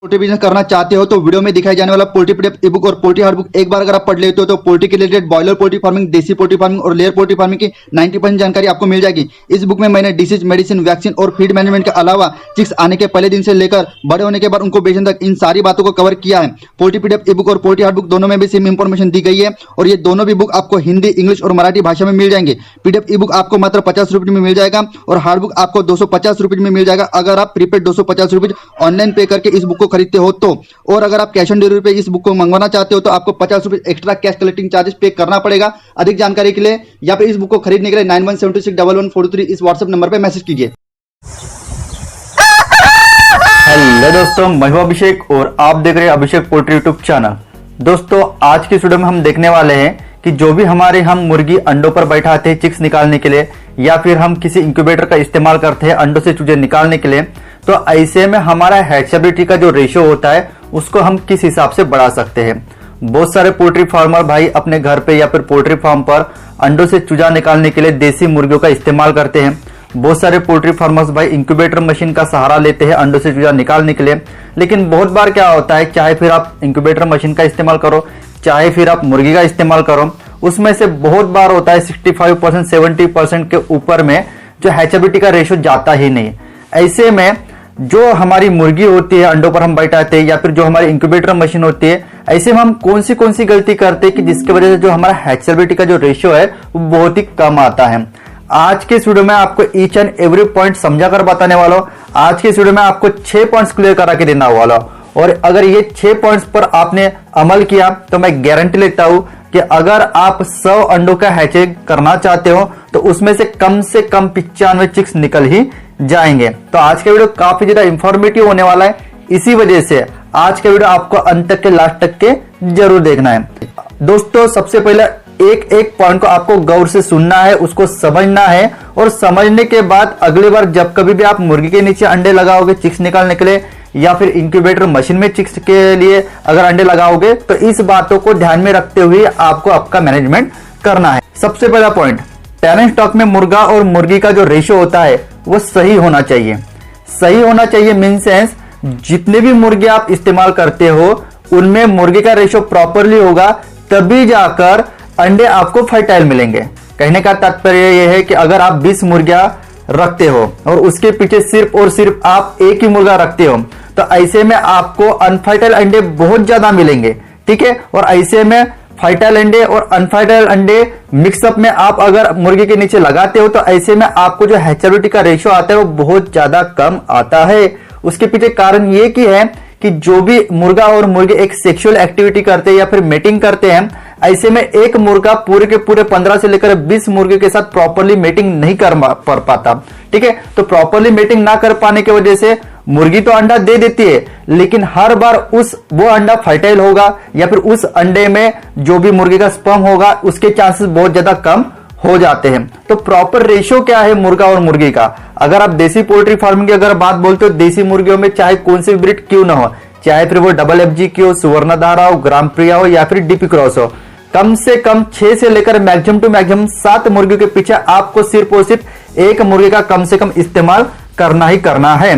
Poultry business करना चाहते हो तो वीडियो में दिखाई जाने वाला पोल्ट्री पीडीएफ ई बुक और पोल्ट्री हार्ड बुक एक बार अगर आप पढ़ लेते हो तो पोल्ट्री के रिलेटेड बॉयलर पोल्ट्री फार्मिंग, देसी पोल्ट्री फार्मिंग और लेयर पोल्ट्री फार्मिंग की 90% जानकारी आपको मिल जाएगी। इस बुक में मैंने डिसीज, मेडिसिन, वैक्सीन और फीड मैनेजमेंट के अलावा चिक्स आने के पहले दिन से लेकर बड़े होने के बाद उनको बेचने तक इन सारी बातों को कवर किया है। पोल्ट्री पीडीएफ ई बुक और पोल्ट्री हार्ड बुक दोनों में भी सेम इंफॉर्मेशन दी गई है और ये दोनों भी बुक आपको हिंदी, इंग्लिश और मराठी भाषा में मिल जाएंगे। पीडीएफ ई बुक आपको मात्र 50 रुपये में मिल जाएगा और हार्ड बुक आपको 250 रुपये में मिल जाएगा अगर आप प्रीपेड 250 रुपये ऑनलाइन पे करके इस बुक को खरीदते हो तो। और अगर आप कैश ऑन डिलीवरी पे इस बुक को मंगवाना चाहते हो तो आपको 50 रुपये एक्स्ट्रा कैश कलेक्टिंग चार्जेस पे करना पड़ेगा। अधिक जानकारी के लिए या फिर इस बुक को खरीदने के लिए 91761143 इस व्हाट्सएप नंबर पे मैसेज कीजिए। हेलो दोस्तों, मैं हूं अभिषेक और आप देख रहे हैं अभिषेक पोल्ट्री यूट्यूब चैनल। दोस्तों, आज की वीडियो में हम देखने वाले हैं कि जो भी हमारे हम मुर्गी अंडों पर बैठाते हैं चिक्स निकालने के लिए या फिर हम किसी इंक्यूबेटर का इस्तेमाल करते हैं अंडों से चूजे निकालने के लिए, तो ऐसे में हमारा हैचेबिलिटी का जो रेशियो होता है उसको हम किस हिसाब से बढ़ा सकते हैं। बहुत सारे पोल्ट्री फार्मर भाई अपने घर पे या फिर पोल्ट्री फार्म पर अंडों से चूजा निकालने के लिए देसी मुर्गियों का इस्तेमाल करते हैं। बहुत सारे पोल्ट्री फार्मर्स भाई इंक्यूबेटर मशीन का सहारा लेते हैं अंडों से चूजा निकालने के लिए। लेकिन बहुत बार क्या होता है, चाहे फिर आप इंक्यूबेटर मशीन का इस्तेमाल करो चाहे फिर आप मुर्गी का इस्तेमाल करो, उसमें से बहुत बार होता है 65% 70% के ऊपर में जो हैचेबिलिटी का रेशियो जाता ही नहीं। ऐसे में जो हमारी मुर्गी होती है अंडों पर हम बैठाते हैं या फिर जो हमारी इंक्यूबेटर मशीन होती है, ऐसे में हम कौन सी गलती करते हैं कि जिसकी वजह से जो हमारा हैचेबिलिटी का जो रेशियो है वो बहुत ही कम आता है। आज के वीडियो में आपको ईच एंड एवरी पॉइंट समझा कर बताने वाला हूं। आज के वीडियो में आपको 6 पॉइंट्स क्लियर करा के देना वाला हूं और अगर ये 6 पॉइंट्स पर आपने अमल किया तो मैं गारंटी लेता हूं कि अगर आप 100 अंडों का हैचिंग करना चाहते हो तो उसमें से कम 95 चिक्स निकल ही जाएंगे। तो आज का वीडियो काफी ज्यादा इंफॉर्मेटिव होने वाला है, इसी वजह से आज का वीडियो आपको अंत तक के लास्ट तक के जरूर देखना है। दोस्तों, सबसे पहले एक पॉइंट को आपको गौर से सुनना है, उसको समझना है और समझने के बाद अगली बार जब कभी भी आप मुर्गी के नीचे अंडे लगाओगे चिक्स निकालने के लिए या फिर इंक्यूबेटर मशीन में चिक्स के लिए अगर अंडे लगाओगे तो इस बातों को ध्यान में रखते हुए आपको आपका मैनेजमेंट करना है। सबसे पहला पॉइंट, टैलेंट स्टॉक में मुर्गा और मुर्गी का जो रेशियो होता है वो सही होना चाहिए। सही होना चाहिए मीन सेंस, जितने भी मुर्गे आप इस्तेमाल करते हो उनमें मुर्गी का रेशियो प्रॉपरली होगा, तभी जाकर अंडे आपको फर्टाइल मिलेंगे। कहने का तात्पर्य यह है कि अगर आप 20 मुर्गियां रखते हो और उसके पीछे सिर्फ और सिर्फ आप एक ही मुर्गा रखते हो तो ऐसे में आपको अनफर्टाइल अंडे बहुत ज्यादा मिलेंगे, ठीक है। और ऐसे में फर्टाइल अंडे और अनफर्टाइल अंडे मिक्सअप में आप अगर मुर्गी के नीचे लगाते हो तो ऐसे में आपको जो हैचेबिलिटी का रेशियो आता है वो बहुत ज्यादा कम आता है। उसके पीछे कारण ये की है कि जो भी मुर्गा और मुर्गी एक सेक्सुअल एक्टिविटी करते हैं या फिर मेटिंग करते हैं, ऐसे में एक मुर्गा पूरे के पूरे 15 से लेकर 20 मुर्गे के साथ प्रॉपरली मेटिंग नहीं कर पाता, ठीक है। तो प्रॉपरली मेटिंग ना कर पाने की वजह से मुर्गी तो अंडा दे देती है लेकिन हर बार वो अंडा फर्टाइल होगा या फिर उस अंडे में जो भी मुर्गी का स्पर्म होगा उसके चांसेस बहुत ज्यादा कम हो जाते हैं। तो प्रॉपर रेशियो क्या है मुर्गा और मुर्गी का? अगर आप देसी पोल्ट्री फार्मिंग की अगर बात बोलते हो, देसी मुर्गियों में चाहे कौन सी ब्रीड क्यों ना हो, चाहे फिर वो डबल FG की हो, सुवर्णधारा हो, ग्राम प्रिया हो या फिर डीपी क्रॉस हो, कम से कम 6 से लेकर मैक्सिमम टू मैक्सिमम 7 मुर्गियों के पीछे आपको सिर्फ और सिर्फ एक मुर्गे का कम से कम इस्तेमाल करना ही करना है,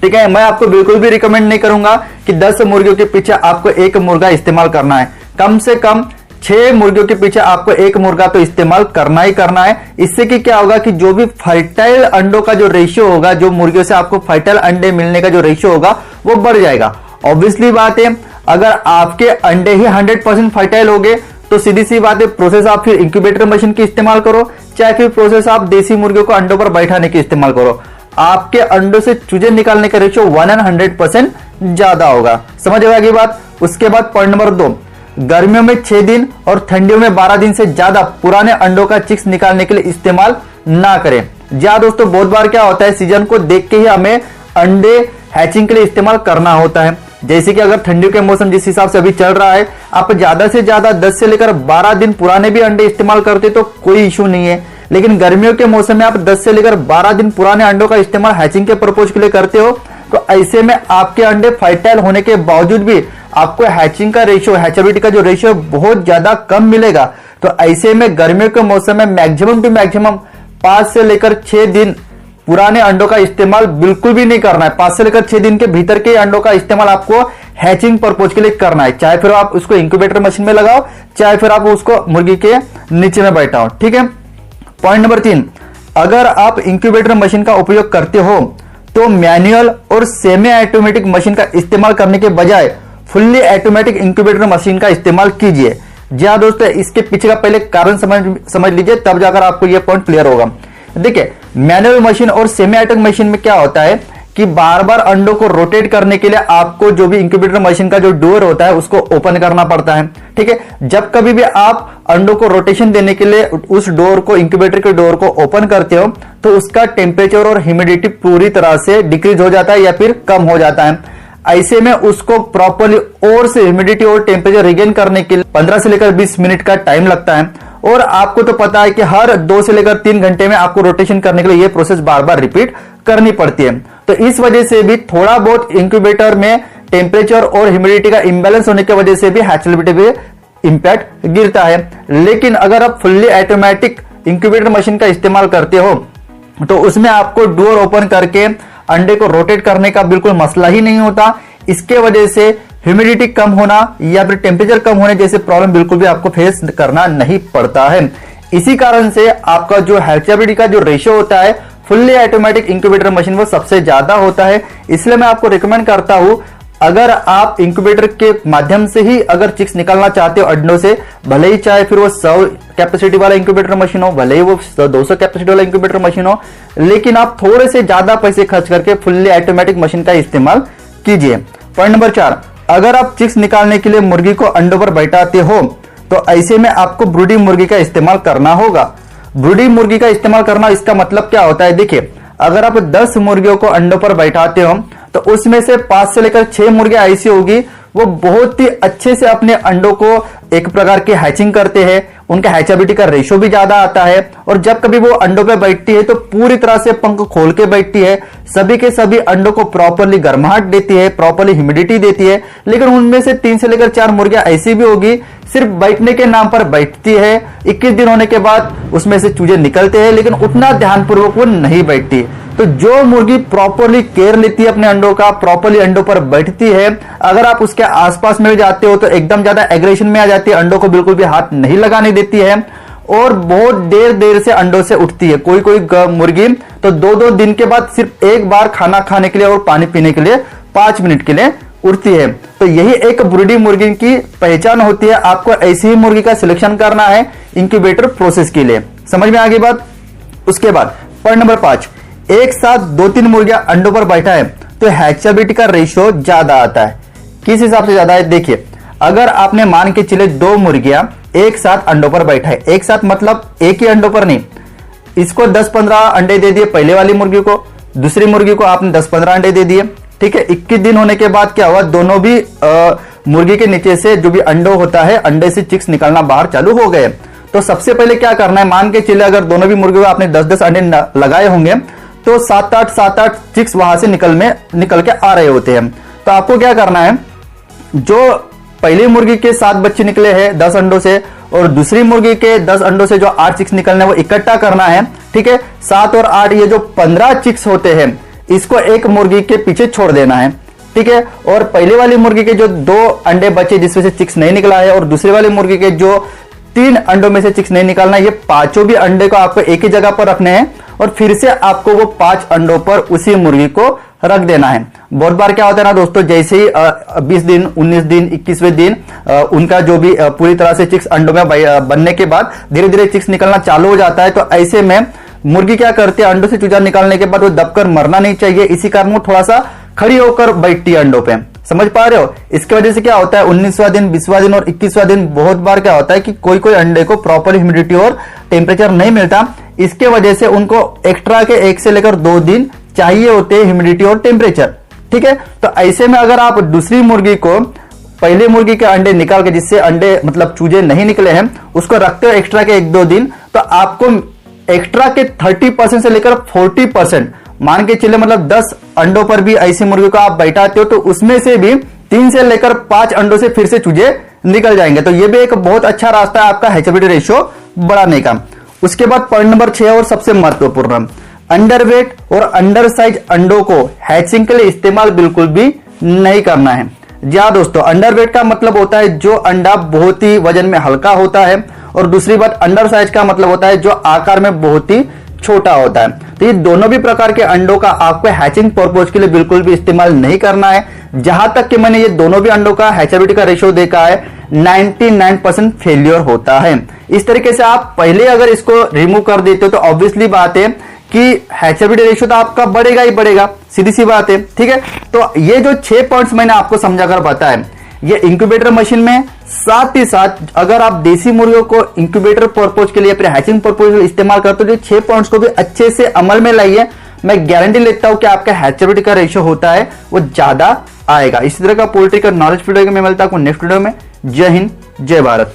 ठीक है। मैं आपको बिल्कुल भी रिकमेंड नहीं करूंगा कि 10 मुर्गियों के पीछे आपको एक मुर्गा इस्तेमाल करना है। कम से कम 6 मुर्गियों के पीछे आपको एक मुर्गा तो इस्तेमाल करना ही करना है। इससे कि क्या होगा कि जो भी फर्टाइल अंडों का जो रेशियो होगा, जो मुर्गियों से आपको फर्टाइल अंडे मिलने का जो रेशियो होगा वो बढ़ जाएगा। ऑब्वियसली बात है, अगर आपके अंडे ही 100% फर्टाइल हो गए तो सीधी सी बात है, प्रोसेस आप फिर इंक्यूबेटर मशीन की इस्तेमाल करो चाहे फिर प्रोसेस आप देसी मुर्गियों को अंडों पर बैठाने की इस्तेमाल करो, आपके अंडों से चूजे निकालने का रेशियो 100% ज्यादा होगा। समझ आएगी बात। उसके बाद पॉइंट नंबर 2, गर्मियों में 6 दिन और ठंडियों में 12 दिन से ज्यादा पुराने अंडों का चिक्स निकालने के लिए इस्तेमाल ना करें। जी दोस्तों, बहुत बार क्या होता है, सीजन को देख के ही हमें अंडे हैचिंग के लिए इस्तेमाल करना होता है। जैसे कि अगर ठंडियों के मौसम जिस हिसाब से अभी चल रहा है, आप ज्यादा से ज्यादा 10 से लेकर 12 दिन पुराने भी अंडे इस्तेमाल करते तो कोई इशू नहीं है। लेकिन गर्मियों के मौसम में आप 10 से लेकर 12 दिन पुराने अंडों का इस्तेमाल हैचिंग के पर्पज के लिए करते हो तो ऐसे में आपके अंडे फर्टाइल होने के बावजूद भी आपको हैचिंग का रेशियो, हैचेबिलिटी का जो रेशियो बहुत ज्यादा कम मिलेगा। तो ऐसे में गर्मियों के मौसम में मैक्सिमम टू मैक्सिमम 5 से लेकर 6 दिन पुराने अंडों का इस्तेमाल बिल्कुल भी नहीं करना है। 5 से लेकर 6 दिन के भीतर के अंडों का इस्तेमाल आपको हैचिंग पर्पज के लिए करना है, चाहे फिर आप उसको इंक्यूबेटर मशीन में लगाओ, चाहे फिर आप उसको मुर्गी के नीचे में बैठाओ। ठीक है। पॉइंट नंबर 3, अगर आप इंक्यूबेटर मशीन का उपयोग करते हो तो मैनुअल और सेमी ऑटोमेटिक मशीन का इस्तेमाल करने के बजाय फुल्ली ऑटोमेटिक इंक्यूबेटर मशीन का इस्तेमाल कीजिए। जी हाँ दोस्तों, इसके पीछे का पहले कारण समझ लीजिए, तब जाकर आपको यह पॉइंट क्लियर होगा। देखिए, मैनुअल मशीन और सेमी ऑटोमेटिक मशीन में क्या होता है कि बार बार अंडों को रोटेट करने के लिए आपको जो भी इंक्यूबेटर मशीन का जो डोर होता है उसको ओपन करना पड़ता है। ठीक है। जब कभी भी आप अंडों को रोटेशन देने के लिए उस डोर को, इंक्यूबेटर के डोर को ओपन करते हो तो उसका टेम्परेचर और ह्यूमिडिटी पूरी तरह से डिक्रीज हो जाता है या फिर कम हो जाता है। ऐसे में उसको प्रॉपरली और से ह्यूमिडिटी और टेम्परेचर रिगेन करने के लिए 15 से लेकर 20 मिनट का टाइम लगता है। और आपको तो पता है कि हर 2 से लेकर 3 घंटे में आपको रोटेशन करने के लिए यह प्रोसेस बार बार रिपीट करनी पड़ती है। तो इस वजह से भी थोड़ा बहुत इंक्यूबेटर में टेम्परेचर और ह्यूमिडिटी का इंबैलेंस होने की वजह से भी हैचेबिलिटी पे इंपैक्ट गिरता है। लेकिन अगर आप फुल्ली ऑटोमेटिक इंक्यूबेटर मशीन का इस्तेमाल करते हो तो उसमें आपको डोर ओपन करके अंडे को रोटेट करने का बिल्कुल मसला ही नहीं होता। इसके वजह से ह्यूमिडिटी कम होना या फिर टेम्परेचर कम होने जैसे प्रॉब्लम बिल्कुल भी आपको फेस करना नहीं पड़ता है। इसी कारण से आपका जो हैचेबिलिटी का जो रेशियो होता है फुल्ली ऑटोमेटिक इंक्यूबेटर मशीन वो सबसे ज्यादा होता है। इसलिए मैं आपको रिकमेंड करता हूं, अगर आप इंक्यूबेटर के माध्यम से ही अगर चिक्स निकालना चाहते हो अंडों से, भले ही चाहे फिर वो 100 कैपेसिटी वाला इंक्यूबेटर मशीन हो, भले ही वो 200 कैपेसिटी वाला इंक्यूबेटर मशीन हो, लेकिन आप थोड़े से ज्यादा पैसे खर्च करके फुल्ली ऑटोमेटिक मशीन का इस्तेमाल कीजिए। पॉइंट नंबर 4, अगर आप चिक्स निकालने के लिए मुर्गी को अंडों पर बैठाते हो तो ऐसे में आपको ब्रूडिंग मुर्गी का इस्तेमाल करना होगा। ब्रूडिंग मुर्गी का इस्तेमाल करना, इसका मतलब क्या होता है? देखिए, अगर आप 10 मुर्गियों को अंडों पर बैठाते हो तो उसमें से 5 से लेकर 6 मुर्गियां ऐसी होगी वो बहुत ही अच्छे से अपने अंडों को एक प्रकार की हैचिंग करते हैं, उनका हैचेबिलिटी का रेशियो भी ज्यादा आता है। और जब कभी वो अंडों पे बैठती है तो पूरी तरह से पंख खोल के बैठती है, सभी के सभी अंडों को प्रॉपरली गर्माहट देती है, प्रॉपरली ह्यूमिडिटी देती है। लेकिन उनमें से 3 से लेकर 4 मुर्गियां ऐसी भी होगी सिर्फ बैठने के नाम पर बैठती है, 21 दिन होने के बाद उसमें से चूजे निकलते हैं, लेकिन उतना ध्यानपूर्वक वो नहीं बैठती। तो जो मुर्गी प्रॉपरली केयर लेती है अपने अंडों का, प्रॉपरली अंडों पर बैठती है, अगर आप उसके आसपास में जाते हो तो एकदम ज्यादा एग्रेशन में आ जाती है, अंडों को बिल्कुल भी हाथ नहीं लगाने देती है और बहुत देर देर से अंडों से उठती है। कोई कोई मुर्गी तो 2-2 दिन के बाद सिर्फ एक बार खाना खाने के लिए और पानी पीने के लिए 5 मिनट के लिए उठती है। तो यही एक ब्रूडिंग मुर्गी की पहचान होती है। आपको ऐसी ही मुर्गी का सिलेक्शन करना है इंक्यूबेटर प्रोसेस के लिए। समझ में आ गई बात? उसके बाद पॉइंट नंबर 5, एक साथ 2-3 मुर्गियां अंडों पर बैठा है तो हैचेबिलिटी का रेशियो ज्यादा आता है। किस हिसाब से ज्यादा है? देखिए, अगर आपने मान के चले 2 मुर्गियां एक साथ अंडों पर बैठा है, एक साथ मतलब एक ही अंडों पर नहीं, इसको 10-15 अंडे दे दिए पहले वाली मुर्गी को, दूसरी मुर्गी को आपने 10-15 अंडे दे दिए। ठीक है। 21 दिन होने के बाद क्या हुआ, दोनों भी मुर्गी के नीचे से जो भी अंडो होता है, अंडे से चिक्स निकलना बाहर चालू हो गए। तो सबसे पहले क्या करना है, मान के चले अगर दोनों भी मुर्गियों आपने 10-10 अंडे लगाए होंगे तो 7-8 चिक्स वहां से निकल के आ रहे होते हैं। तो आपको क्या करना है, जो पहली मुर्गी के 7 बच्चे निकले हैं 10 अंडों से और दूसरी मुर्गी के 10 अंडों से जो 8 चिक्स निकलने वो इकट्ठा करना है। ठीक है। 7 और 8 ये जो 15 चिक्स होते हैं इसको एक मुर्गी के पीछे छोड़ देना है। ठीक है। और पहले वाली मुर्गी के जो 2 अंडे बचे जिसमें से चिक्स नहीं निकला है और दूसरी वाली मुर्गी के जो 3 अंडों में से चिक्स नहीं निकालना है, ये पांचों भी अंडे को आपको एक ही जगह पर रखने हैं और फिर से आपको वो 5 अंडों पर उसी मुर्गी को रख देना है। बहुत बार क्या होता है ना दोस्तों, जैसे ही 20 दिन, 19 दिन, 21वें दिन उनका जो भी पूरी तरह से चिक्स अंडों में बनने के बाद धीरे धीरे चिक्स निकलना चालू हो जाता है। तो ऐसे में मुर्गी क्या करती है, अंडों से चूजा निकालने के बाद वो दबकर मरना नहीं चाहिए, इसी कारण वो थोड़ा सा खड़ी होकर बैठती है अंडों पे। समझ पा रहे हो? इसकी वजह से क्या होता है, 19वां दिन, 20वां दिन और 21वां दिन बहुत बार क्या होता है कि कोई कोई अंडे को प्रॉपर ह्यूमिडिटी और टेम्परेचर नहीं मिलता। इसके वजह से उनको एक्स्ट्रा के 1 से लेकर 2 दिन चाहिए होते हैं ह्यूमिडिटी और टेम्परेचर। ठीक है। तो ऐसे में अगर आप दूसरी मुर्गी को पहले मुर्गी के अंडे निकाल के, जिससे अंडे मतलब चूजे नहीं निकले हैं, उसको रखते हो एक्स्ट्रा के 1-2 दिन, तो आपको एक्स्ट्रा के 30% से लेकर 40%, मान के चले मतलब 10 अंडों पर भी ऐसी मुर्गी को आप बैठाते हो तो उसमें से भी 3 से लेकर 5 अंडों से फिर से चूजे निकल जाएंगे। तो ये भी एक बहुत अच्छा रास्ता है आपका हैचेबिलिटी रेशियो बढ़ाने का। उसके बाद पॉइंट नंबर 6 और सबसे महत्वपूर्ण, अंडरवेट और अंडर साइज अंडों को हैचिंग के लिए इस्तेमाल बिल्कुल भी नहीं करना है। जी हाँ दोस्तों, अंडरवेट का मतलब होता है जो अंडा बहुत ही वजन में हल्का होता है, और दूसरी बात अंडर साइज का मतलब होता है जो आकार में बहुत ही छोटा होता है। तो ये दोनों भी प्रकार के अंडों का आपको हैचिंग पर्पज के लिए बिल्कुल भी इस्तेमाल नहीं करना है। जहां तक कि मैंने ये दोनों भी अंडों का हैचेबिलिटी का रेशियो देखा है, 99% फेलियर होता है। इस तरीके से आप पहले अगर इसको रिमूव कर देते हो तो ऑब्वियसली बात है कि हैचेबिलिटी रेशियो तो आपका बढ़ेगा ही बढ़ेगा, सीधी सी बात है। ठीक है, तो ये जो 6 पॉइंट्स मैंने आपको समझाकर बताया, ये इंक्यूबेटर मशीन में, साथ ही साथ अगर आप देसी मुर्गियों को इंक्यूबेटर पर्पज के लिए, फिर हैचिंग पर्पज के लिए इस्तेमाल करते हो, तो 6 पॉइंट्स को भी अच्छे से अमल में लाइए। मैं गारंटी लेता हूं कि आपका हैचेबिलिटी का रेशियो होता है वो ज्यादा आएगा। इसी तरह का पोल्ट्री का नॉलेज वीडियो में मिलता हूं नेक्स्ट वीडियो में। जय हिंद, जय भारत।